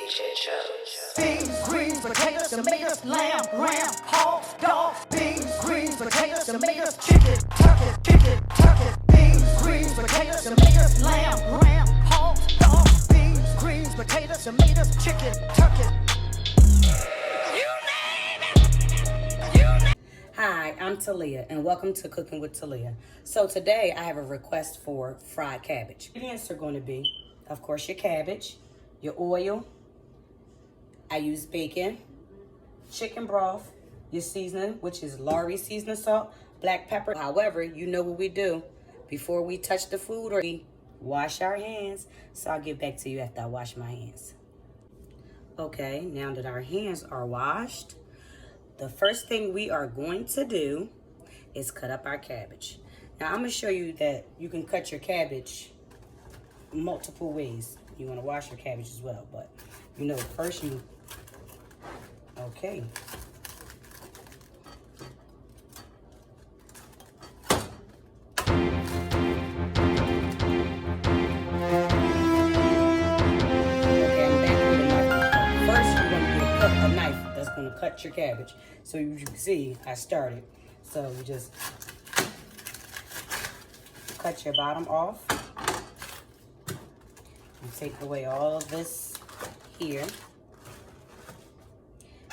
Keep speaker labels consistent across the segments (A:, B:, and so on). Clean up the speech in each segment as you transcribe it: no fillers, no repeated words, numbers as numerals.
A: Beans, greens, potatoes, tomatoes, lamb, ram, hog, dog. Beans, greens, potatoes, tomatoes, chicken, turkey. Beans, greens, potatoes, tomatoes, lamb, ram, hog, dog. Beans, greens, potatoes, tomatoes, chicken, turkey.
B: Hi, I'm Talia, and welcome to Cooking with Talia. So today I have a request for fried cabbage. Ingredients are going to be, of course, your cabbage, your oil. I use bacon, chicken broth, your seasoning, which is Lorry seasoning salt, black pepper. However, you know what we do before we touch the food, or we wash our hands. So I'll get back to you after I wash my hands. Okay, now that our hands are washed, the first thing we are going to do is cut up our cabbage. Now I'm gonna show you that you can cut your cabbage multiple ways. You wanna wash your cabbage as well, but you know, first you, okay. A knife that's going to cut your cabbage. So you can see I started. So you just cut your bottom off. You take away all of this here.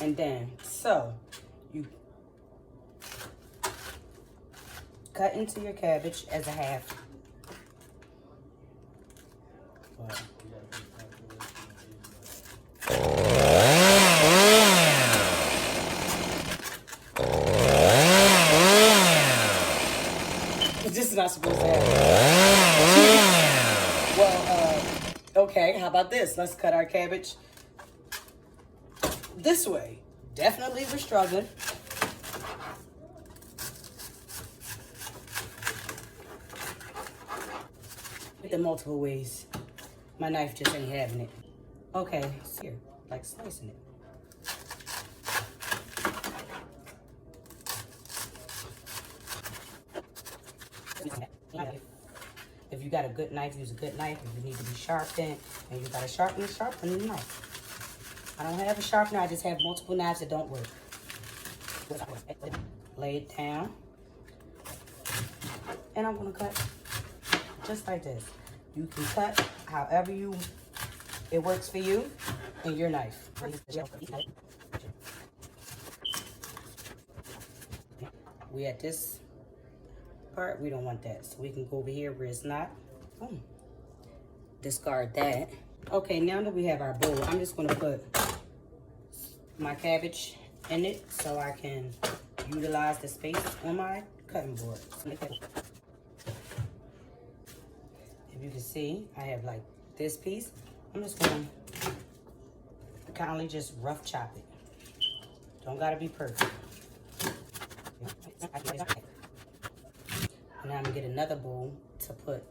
B: And then, so you cut into your cabbage as a half. This is not supposed to happen. Well, okay, how about this? Let's cut our cabbage this way. Definitely we're struggling. The multiple ways. My knife just ain't having it. Okay, so here, like slicing it. If you got a good knife, use a good knife. If you need to be sharpened and you got a sharpen the knife. I don't have a sharpener, I just have multiple knives that don't work. Lay it down. And I'm gonna cut just like this. You can cut however it works for you and your knife. We at this part, we don't want that, so we can go over here where it's not. Discard that. Okay, now that we have our bowl, I'm just going to put my cabbage in it so I can utilize the space on my cutting board. If you can see, I have like this piece. I'm just going to kindly just rough chop it. Don't gotta be perfect. Now I'm gonna get another bowl to put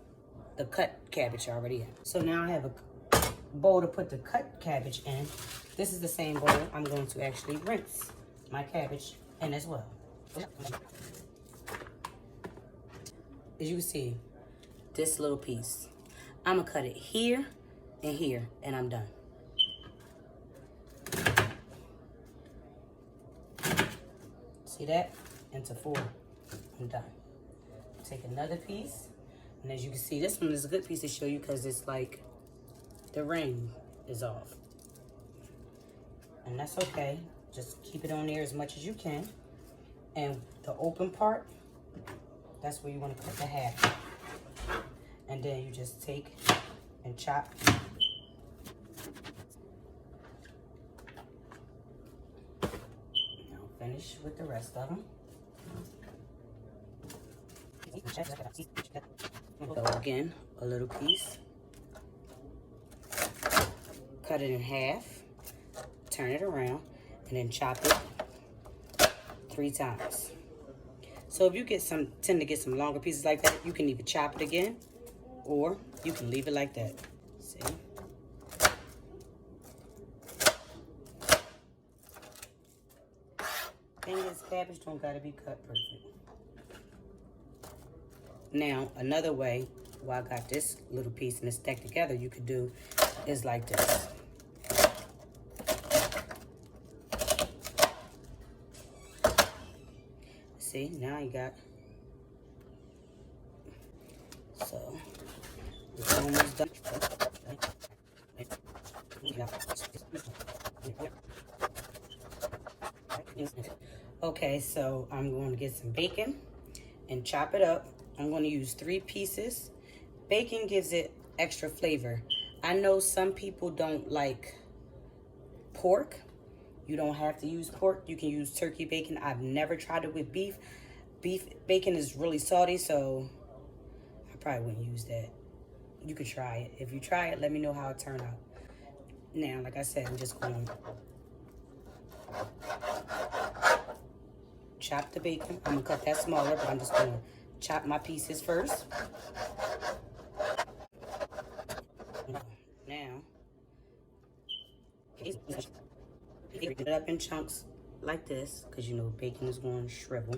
B: the cut cabbage already in. So now I have a bowl to put the cut cabbage in. This is the same bowl I'm going to actually rinse my cabbage in as well. As you can see, this little piece, I'm gonna cut it here and here, and I'm done. See that? Into 4, I'm done. Take another piece, and as you can see, this one is a good piece to show you because it's like the ring is off, and that's okay. Just keep it on there as much as you can, and the open part, that's where you want to cut the half, and then you just take and chop. Now finish with the rest of them. So again, a little piece. Cut it in half. Turn it around. And then chop it 3 times. So if you tend to get some longer pieces like that, you can either chop it again, or you can leave it like that. See? Thing is, cabbage don't gotta be cut perfect. Now, another way, while I got this little piece and it's stacked together, you could do is like this. See, now you got, so it's almost done. Okay, so I'm going to get some bacon and chop it up. I'm going to use 3 pieces. Bacon gives it extra flavor. I know some people don't like pork. You don't have to use pork. You can use turkey bacon. I've never tried it with beef. Beef bacon is really salty, so I probably wouldn't use that. You could try it. If you try it, let me know how it turned out. Now, like I said, I'm just going to chop the bacon. I'm going to cut that smaller, but I'm just going to chop my pieces first. Now, get it up in chunks like this, because you know bacon is going to shrivel.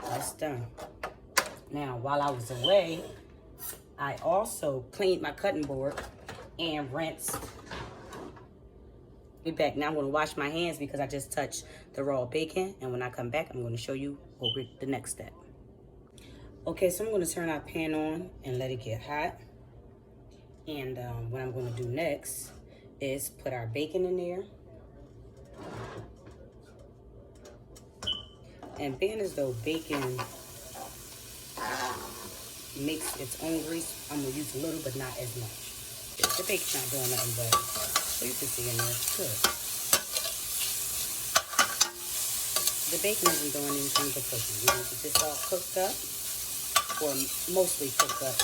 B: That's done. Now, while I was away, I also cleaned my cutting board and rinsed. Be back. Now I'm going to wash my hands because I just touched the raw bacon. And when I come back, I'm going to show you over the next step. Okay, so I'm going to turn our pan on and let it get hot. And what I'm going to do next is put our bacon in there. And being as though bacon makes its own grease, I'm going to use a little, but not as much. The bacon's not doing nothing but, so you can see in there, it's good. The bacon isn't doing anything but cooking. You want to get this all cooked up, or mostly cooked up.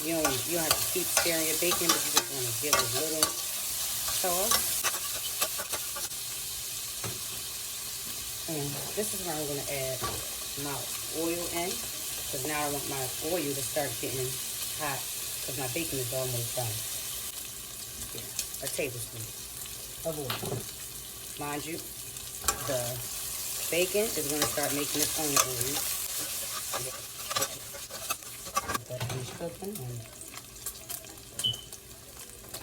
B: You don't have to keep stirring your bacon, but you just want to give it a little sauce. And this is where I'm going to add my oil in, because now I want my oil to start getting hot, because my bacon is almost done. Yeah, a tablespoon of oil. Mind you, the bacon is going to start making its own oil. Finish cooking. And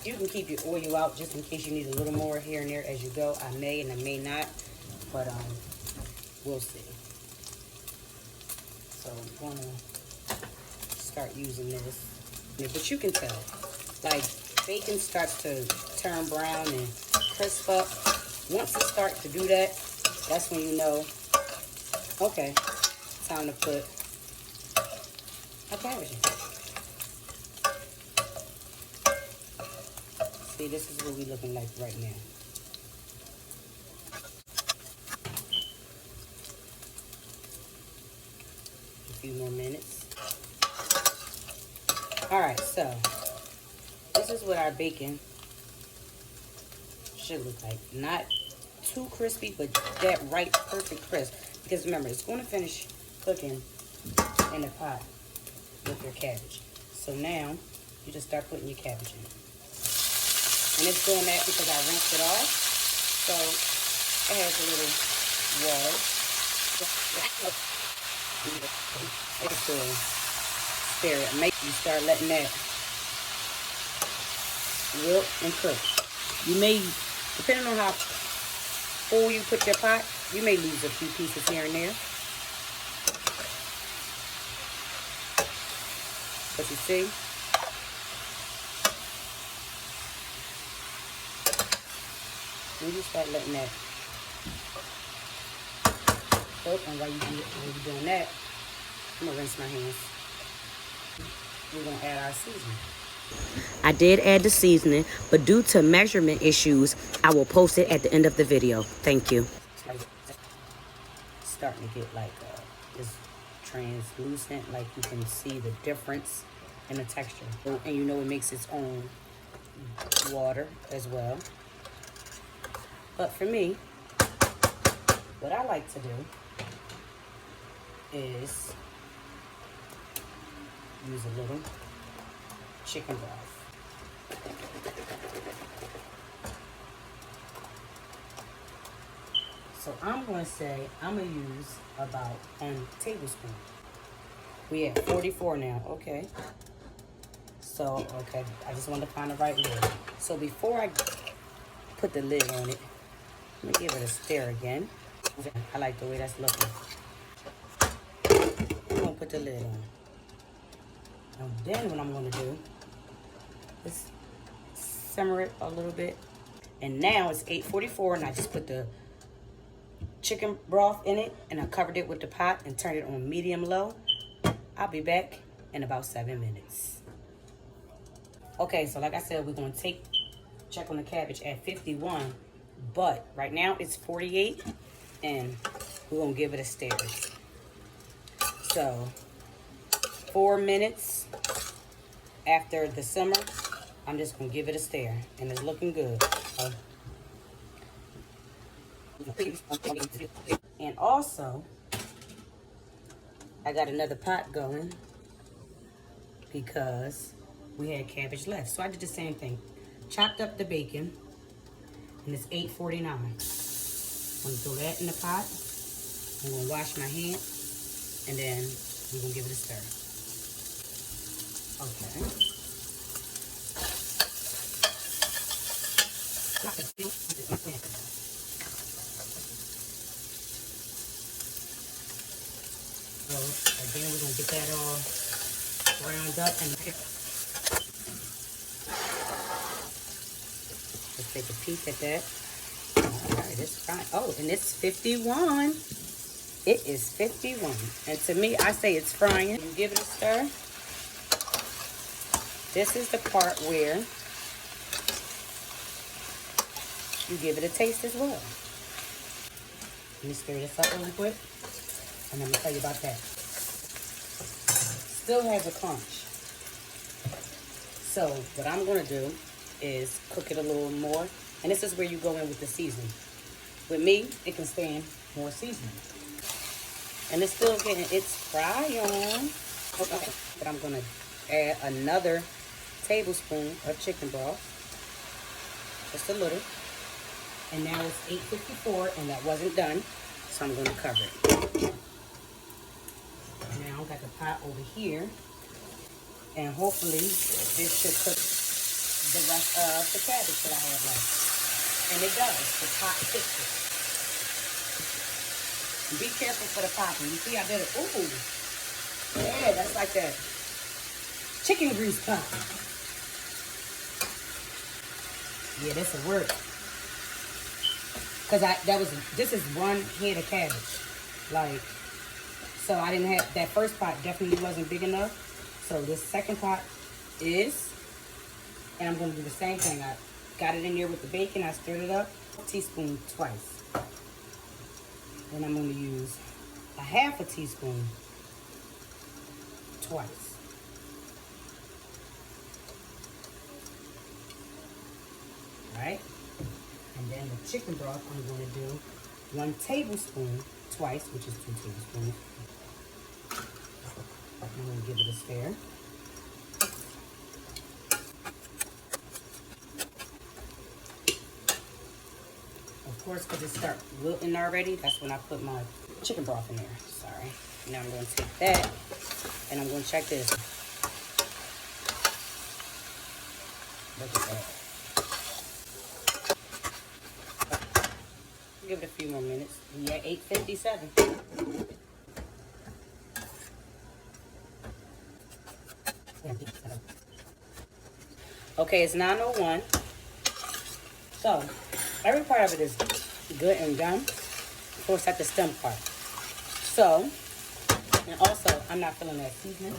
B: you can keep your oil out just in case you need a little more here and there as you go. I may and I may not, but we'll see. So I'm going to start using this. But you can tell, like, bacon starts to turn brown and crisp up. Once it starts to do that, that's when you know, okay, time to put our cabbage in. See, this is what we're looking like right now. A few more minutes. All right, so this is what our bacon should look like. Not too crispy, but that right perfect crisp. Because remember, it's going to finish cooking in the pot with your cabbage. So now you just start putting your cabbage in. And it's doing that because I rinsed it off. So it has a little water. It's to stir it. Make you start letting that wilt and cook. You may, depending on how full you put your pot, you may lose a few pieces here and there. But you see, when you start letting that cook, and while you're doing that, I'm gonna rinse my hands. We're gonna add our seasoning. I did add the seasoning, but due to measurement issues, I will post it at the end of the video. Thank you. It's starting to get like this translucent, like you can see the difference in the texture. And you know it makes its own water as well. But for me, what I like to do is use a little chicken broth. So I'm going to say I'm going to use about 1 tablespoon. We at 44 now, okay. So, okay, I just wanted to find the right lid. So before I put the lid on it, let me give it a stir again. I like the way that's looking. I'm gonna put the lid on. Now then what I'm gonna do is simmer it a little bit. And now it's 8:44 and I just put the chicken broth in it and I covered it with the pot and turned it on medium low. I'll be back in about 7 minutes. Okay, so like I said, we're gonna check on the cabbage at 51, but right now it's 48 and we're gonna give it a stir. So 4 minutes after the simmer, I'm just gonna give it a stir and it's looking good. And also, I got another pot going because we had cabbage left. So I did the same thing. Chopped up the bacon, and it's 8:49. I'm gonna throw that in the pot. I'm gonna wash my hands, and then we're gonna give it a stir. Okay. So again, we're gonna get that all browned up and let's take a peek at that. All right, it's fine. Oh, and it's 51. It is 51. And to me, I say it's frying. You give it a stir. This is the part where you give it a taste as well. Let me stir this up really quick. And I'm gonna tell you about that. Still has a crunch. So what I'm gonna do is cook it a little more. And this is where you go in with the seasoning. With me, it can stand more seasoning. And it's still getting its fry on. Okay. But I'm gonna add another tablespoon of chicken broth. Just a little. And now it's 8:54 and that wasn't done. So I'm gonna cover it. Now I got the pot over here, and hopefully this should cook the rest of the cabbage that I have left. And it does. The pot fixes it. And be careful for the popping. You see, I did it. Ooh, yeah, that's like that chicken grease pot. Yeah, this will work. Cause this is one head of cabbage, like. So I didn't have, that first pot definitely wasn't big enough. So this second pot is, and I'm gonna do the same thing. I got it in there with the bacon, I stirred it up, a teaspoon twice. Then I'm gonna use a half a teaspoon twice. All right? And then the chicken broth, I'm gonna do 1 tablespoon twice, which is 2 tablespoons. I'm going to give it a stir. Of course, because it starts wilting already, that's when I put my chicken broth in there. Sorry. Now I'm going to take that, and I'm going to check this. Look at that. Give it a few more minutes. Yeah, 8:57. Okay, it's 9:01. So, every part of it is good and done. Of course, at the stem part. So, and also, I'm not feeling that seasoning.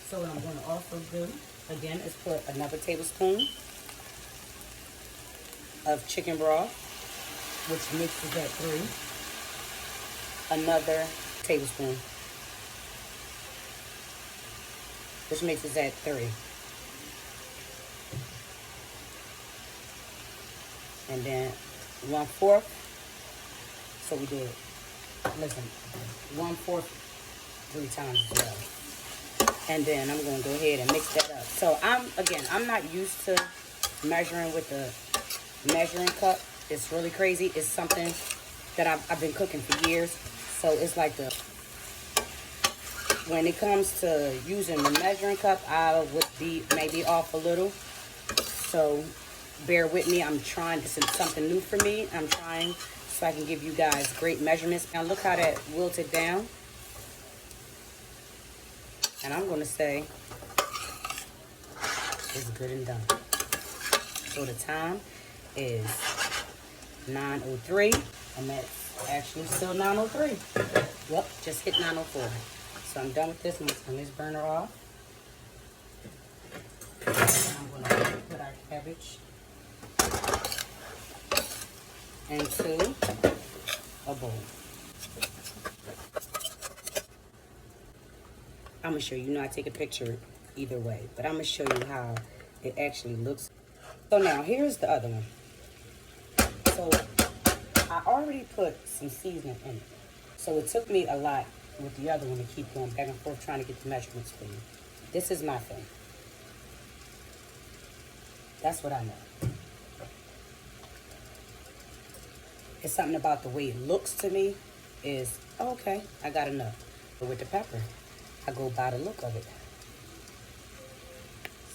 B: So, what I'm going to also do, again, is put another tablespoon of chicken broth, which mixes at 3. Another tablespoon, which mixes at 3. And then 1/4. So we did, listen, 1/4 3 times as well. And then I'm going to go ahead and mix that up. So I'm not used to measuring with the measuring cup. It's really crazy. It's something that I've been cooking for years. So it's like when it comes to using the measuring cup, I would be maybe off a little. So bear with me. I'm trying. This is something new for me. I'm trying so I can give you guys great measurements. Now look how that wilted down. And I'm going to say it's good and done. So the time is 9:03, and that's actually still 9:03. Yep, just hit 9:04. So I'm done with this. I'm going to turn this burner off. I'm going to put our cabbage into a bowl. I'm going to show you. You know, I take a picture either way, but I'm going to show you how it actually looks. So now, here's the other one. So I already put some seasoning in it. So it took me a lot with the other one to keep going back and forth trying to get the measurements for you. This is my thing. That's what I know. It's something about the way it looks to me is, oh, okay, I got enough. But with the pepper, I go by the look of it.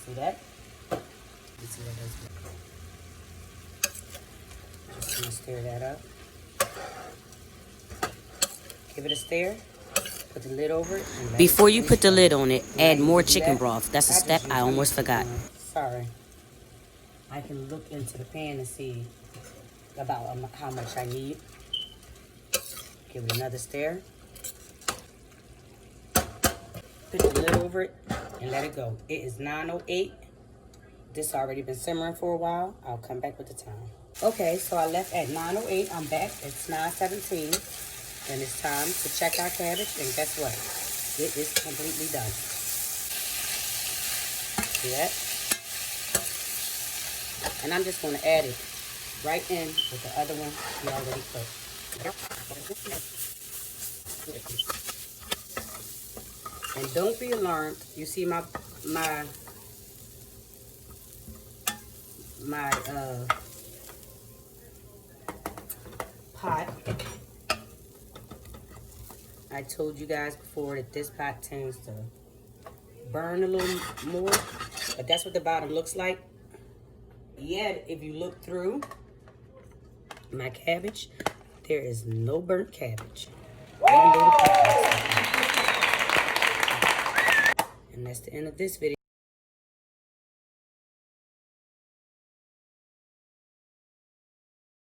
B: See that? You see what that's doing. Just gonna stir that up. Give it a stir. Put the lid over it.
C: Before you put the lid on it, add more chicken broth. That's a step I almost forgot.
B: Sorry. I can look into the pan and see about how much I need. Give it another stir. Put the lid over it and let it go. It is 9:08. This already been simmering for a while. I'll come back with the time. Okay, so I left at 9:08. I'm back. It's 9:17. And it's time to check our cabbage. And guess what? It is completely done. See that? And I'm just going to add it right in with the other one we already put. And don't be alarmed. You see my pot. I told you guys before that this pot tends to burn a little more, but that's what the bottom looks like. Yet, if you look through my cabbage, there is no burnt cabbage. Even though the pot looks like that. And that's the end of this video.